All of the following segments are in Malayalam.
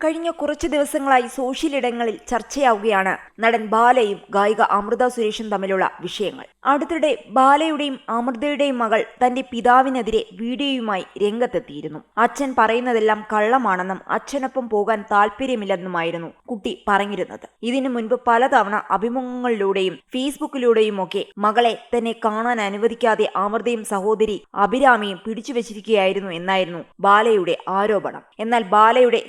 കഴിഞ്ഞ കുറച്ചു ദിവസങ്ങളായി സോഷ്യൽ ഇടങ്ങളിൽ ചർച്ചയാവുകയാണ് നടൻ ബാലയും ഗായിക അമൃത സുരേഷും തമ്മിലുള്ള വിഷയങ്ങൾ. അടുത്തിടെ ബാലയുടെയും അമൃതയുടെയും മകൾ തന്റെ പിതാവിനെതിരെ വീഡിയോയുമായി രംഗത്തെത്തിയിരുന്നു. അച്ഛൻ പറയുന്നതെല്ലാം കള്ളമാണെന്നും അച്ഛനൊപ്പം പോകാൻ താല്പര്യമില്ലെന്നുമായിരുന്നു കുട്ടി പറഞ്ഞിരുന്നത്. ഇതിനു മുൻപ് പലതവണ അഭിമുഖങ്ങളിലൂടെയും ഫേസ്ബുക്കിലൂടെയുമൊക്കെ മകളെ തന്നെ കാണാൻ അനുവദിക്കാതെ അമൃതയും സഹോദരി അഭിരാമിയും പിടിച്ചുവച്ചിരിക്കുകയായിരുന്നു എന്നായിരുന്നു ബാലയുടെ ആരോപണം. എന്നാൽ ബാലയുടെ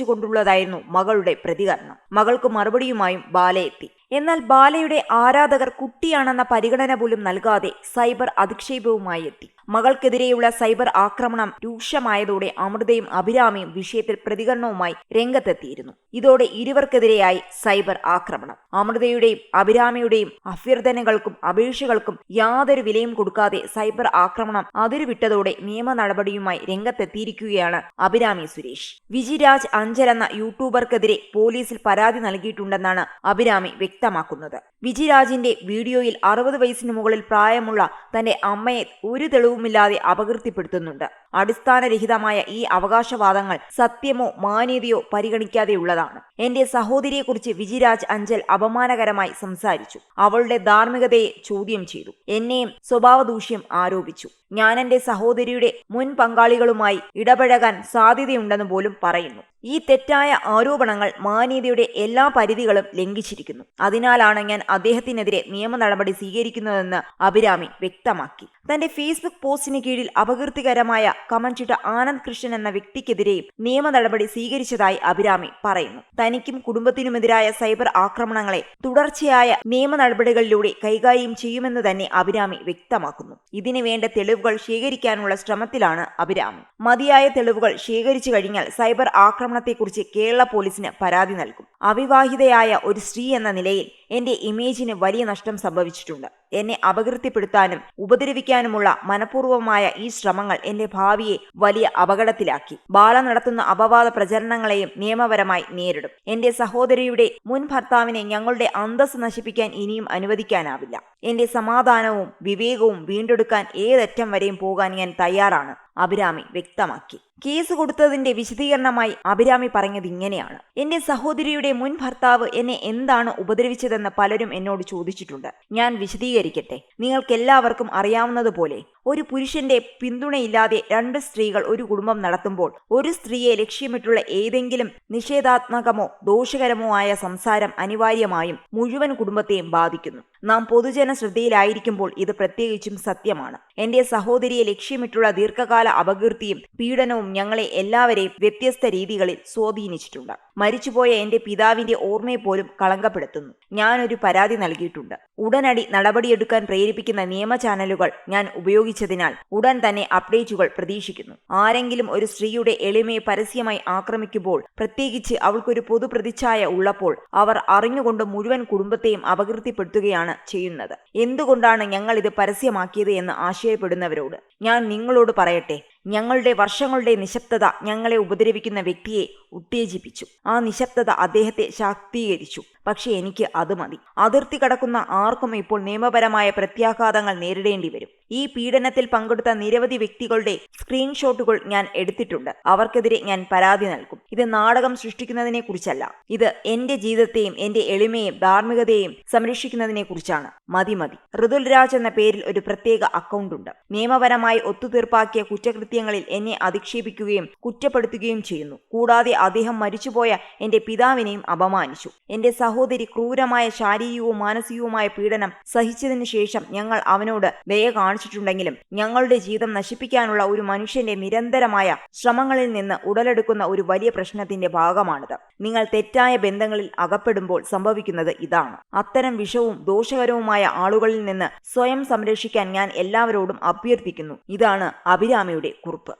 കൊണ്ടുള്ളതായിരുന്നു മകളുടെ പ്രതികരണം. മകൾക്ക് മറുപടിയുമായും ബാല എത്തി. എന്നാൽ ബാലയുടെ ആരാധകർ കുട്ടിയാണെന്ന പരിഗണന പോലും നൽകാതെ സൈബർ അധിക്ഷേപവുമായി എത്തി. മകൾക്കെതിരെയുള്ള സൈബർ ആക്രമണം രൂക്ഷമായതോടെ അമൃതയും അഭിരാമിയും വിഷയത്തിൽ പ്രതികരണവുമായി രംഗത്തെത്തിയിരുന്നു. ഇതോടെ ഇരുവർക്കെതിരെയായി സൈബർ ആക്രമണം. അമൃതയുടെയും അഭിരാമിയുടെയും അഭ്യർത്ഥനകൾക്കും അപേക്ഷകൾക്കും യാതൊരു വിലയും കൊടുക്കാതെ സൈബർ ആക്രമണം അതിരുവിട്ടതോടെ നിയമ നടപടിയുമായി രംഗത്തെത്തിയിരിക്കുകയാണ് അഭിരാമി സുരേഷ്. വിജിരാജ് അഞ്ചൽ എന്ന യൂട്യൂബർക്കെതിരെ പോലീസിൽ പരാതി നൽകിയിട്ടുണ്ടെന്നാണ് അഭിരാമി വ്യക്തമാക്കുന്നത്. വിജിരാജിന്റെ വീഡിയോയിൽ 60 വയസ്സിന് മുകളിൽ പ്രായമുള്ള തന്റെ അമ്മയെ ഒരു തെളിവുമില്ലാതെ അപകീർത്തിപ്പെടുത്തുന്നുണ്ട്. അടിസ്ഥാനരഹിതമായ ഈ അവകാശവാദങ്ങൾ സത്യമോ മാന്യതയോ പരിഗണിക്കാതെയുള്ളതാണ്. എന്റെ സഹോദരിയെക്കുറിച്ച് വിജിരാജ് അഞ്ചൽ അപമാനകരമായി സംസാരിച്ചു. അവളുടെ ധാർമ്മികതയെ ചോദ്യം ചെയ്തു. എന്നെയും സ്വഭാവദൂഷ്യം ആരോപിച്ചു. ഞാൻ എന്റെ സഹോദരിയുടെ മുൻ പങ്കാളികളുമായി ഇടപഴകാൻ സാധ്യതയുണ്ടെന്ന് പോലും പറയുന്നു. ഈ തെറ്റായ ആരോപണങ്ങൾ മാന്യതയുടെ എല്ലാ പരിധികളും ലംഘിച്ചിരിക്കുന്നു. അതിനാലാണ് ഞാൻ അദ്ദേഹത്തിനെതിരെ നിയമ നടപടി സ്വീകരിക്കുന്നതെന്ന് അഭിരാമി വ്യക്തമാക്കി. തന്റെ ഫേസ്ബുക്ക് പോസ്റ്റിന് കീഴിൽ അപകീർത്തികരമായ കമന്റിട്ട ആനന്ദ് കൃഷ്ണൻ എന്ന വ്യക്തിക്കെതിരെയും നിയമ നടപടി സ്വീകരിച്ചതായി അഭിരാമി പറയുന്നു. തനിക്കും കുടുംബത്തിനുമെതിരായ സൈബർ ആക്രമണങ്ങളെ തുടർച്ചയായ നിയമ നടപടികളിലൂടെ കൈകാര്യം ചെയ്യുമെന്ന് തന്നെ അഭിരാമി വ്യക്തമാക്കുന്നു. ഇതിനു വേണ്ട തെളിവുകൾ ശേഖരിക്കാനുള്ള ശ്രമത്തിലാണ് അഭിരാമി. മതിയായ തെളിവുകൾ ശേഖരിച്ചു കഴിഞ്ഞാൽ സൈബർ ആക്രമണത്തെക്കുറിച്ച് കേരള പോലീസിന് പരാതി നൽകും. അവിവാഹിതയായ ഒരു സ്ത്രീ എന്ന നിലയിൽ എന്റെ ഇമേജിന് വലിയ നഷ്ടം സംഭവിച്ചിട്ടുണ്ട്. എന്നെ അപകീർത്തിപ്പെടുത്താനും ഉപദ്രവിക്കാനുമുള്ള മനഃപൂർവ്വമായ ഈ ശ്രമങ്ങൾ എന്റെ ഭാവിയെ വലിയ അപകടത്തിലാക്കി. ബാല നടത്തുന്ന അപവാദ പ്രചരണങ്ങളെയും നിയമപരമായി നേരിടും. എന്റെ സഹോദരിയുടെ മുൻ ഭർത്താവിനെ ഞങ്ങളുടെ അന്തസ്സ് നശിപ്പിക്കാൻ ഇനിയും അനുവദിക്കാനാവില്ല. എന്റെ സമാധാനവും വിവേകവും വീണ്ടെടുക്കാൻ ഏതറ്റം വരെയും പോകാൻ ഞാൻ തയ്യാറാണ്, അഭിരാമി വ്യക്തമാക്കി. കേസ് കൊടുത്തതിന്റെ വിശദീകരണമായി അഭിരാമി പറഞ്ഞത് ഇങ്ങനെയാണ്: എന്റെ സഹോദരിയുടെ മുൻ ഭർത്താവ് എന്നെ എന്താണ് ഉപദ്രവിച്ചതെന്ന് പലരും എന്നോട് ചോദിച്ചിട്ടുണ്ട്. ഞാൻ വിശദീകരിക്കട്ടെ. നിങ്ങൾക്കെല്ലാവർക്കും അറിയാവുന്നതുപോലെ ഒരു പുരുഷന്റെ പിന്തുണയില്ലാതെ 2 സ്ത്രീകൾ ഒരു കുടുംബം നടത്തുമ്പോൾ ഒരു സ്ത്രീയെ ലക്ഷ്യമിട്ടുള്ള ഏതെങ്കിലും നിഷേധാത്മകമോ ദോഷകരമോ ആയ സംസാരം അനിവാര്യമായും മുഴുവൻ കുടുംബത്തെയും ബാധിക്കുന്നു. നാം പൊതുജന ശ്രദ്ധയിലായിരിക്കുമ്പോൾ ഇത് പ്രത്യേകിച്ചും സത്യമാണ്. എന്റെ സഹോദരിയെ ലക്ഷ്യമിട്ടുള്ള ദീർഘകാല അപകീർത്തിയും പീഡനവും ഞങ്ങളെ എല്ലാവരെയും വ്യത്യസ്ത രീതികളിൽ സ്വാധീനിച്ചിട്ടുണ്ട്. മരിച്ചുപോയ എന്റെ പിതാവിന്റെ ഓർമ്മയെ പോലും കളങ്കപ്പെടുത്തുന്നു. ഞാനൊരു പരാതി നൽകിയിട്ടുണ്ട്. ഉടനടി നടപടിയെടുക്കാൻ പ്രേരിപ്പിക്കുന്ന നിയമ ചാനലുകൾ ഞാൻ ഉപയോഗിച്ചതിനാൽ ഉടൻ തന്നെ അപ്ഡേറ്റുകൾ പ്രതീക്ഷിക്കുന്നു. ആരെങ്കിലും ഒരു സ്ത്രീയുടെ എളിമയെ പരസ്യമായി ആക്രമിക്കുമ്പോൾ, പ്രത്യേകിച്ച് അവൾക്കൊരു പൊതുപ്രതിച്ഛായ ഉള്ളപ്പോൾ, അവർ അറിഞ്ഞുകൊണ്ട് മുഴുവൻ കുടുംബത്തെയും അപകീർത്തിപ്പെടുത്തുകയാണ് ചെയ്യുന്നത്. എന്തുകൊണ്ടാണ് ഞങ്ങൾ ഇത് പരസ്യമാക്കിയത് എന്ന് ആശ്ചര്യപ്പെടുന്നവരോട് ഞാൻ നിങ്ങളോട് പറയട്ടെ. ഞങ്ങളുടെ വർഷങ്ങളുടെ നിശബ്ദത ഞങ്ങളെ ഉപദ്രവിക്കുന്ന വ്യക്തിയെ ഉത്തേജിപ്പിച്ചു. ആ നിശബ്ദത അദ്ദേഹത്തെ ശാക്തീകരിച്ചു. പക്ഷെ എനിക്ക് അത് മതി. അതിർത്തി കടക്കുന്ന ആർക്കും ഇപ്പോൾ നിയമപരമായ പ്രത്യാഘാതങ്ങൾ നേരിടേണ്ടി വരും. ഈ പീഡനത്തിൽ പങ്കെടുത്ത നിരവധി വ്യക്തികളുടെ സ്ക്രീൻഷോട്ടുകൾ ഞാൻ എടുത്തിട്ടുണ്ട്. അവർക്കെതിരെ ഞാൻ പരാതി നൽകും. ഇത് നാടകം സൃഷ്ടിക്കുന്നതിനെ കുറിച്ചല്ല. ഇത് എന്റെ ജീവിതത്തെയും എന്റെ എളിമയെയും ധാർമ്മികതയെയും സംരക്ഷിക്കുന്നതിനെ കുറിച്ചാണ്. മതി. ഋതുൽ രാജ് എന്ന പേരിൽ ഒരു പ്രത്യേക അക്കൗണ്ട് ഉണ്ട്. നിയമപരമായി ഒത്തുതീർപ്പാക്കിയ കുറ്റകൃത്യങ്ങളിൽ എന്നെ അധിക്ഷേപിക്കുകയും കുറ്റപ്പെടുത്തുകയും ചെയ്യുന്നു. കൂടാതെ അദ്ദേഹം മരിച്ചുപോയ എന്റെ പിതാവിനെയും അപമാനിച്ചു. എന്റെ സഹോദരി ക്രൂരമായ ശാരീരികവും മാനസികവുമായ പീഡനം സഹിച്ചതിനു ശേഷം ഞങ്ങൾ അവനോട് ദയ കാണിച്ചിട്ടുണ്ടെങ്കിലും ഞങ്ങളുടെ ജീവിതം നശിപ്പിക്കാനുള്ള ഒരു മനുഷ്യന്റെ നിരന്തരമായ ശ്രമങ്ങളിൽ നിന്ന് ഉടലെടുക്കുന്ന ഒരു വലിയ പ്രശ്നത്തിന്റെ ഭാഗമാണിത്. നിങ്ങൾ തെറ്റായ ബന്ധങ്ങളിൽ അകപ്പെടുമ്പോൾ സംഭവിക്കുന്നത് ഇതാണ്. അത്തരം വിഷവും ദോഷകരവുമായ ആളുകളിൽ നിന്ന് സ്വയം സംരക്ഷിക്കാൻ ഞാൻ എല്ലാവരോടും അഭ്യർത്ഥിക്കുന്നു. ഇതാണ് അഭിരാമിയുടെ കുറിപ്പ്.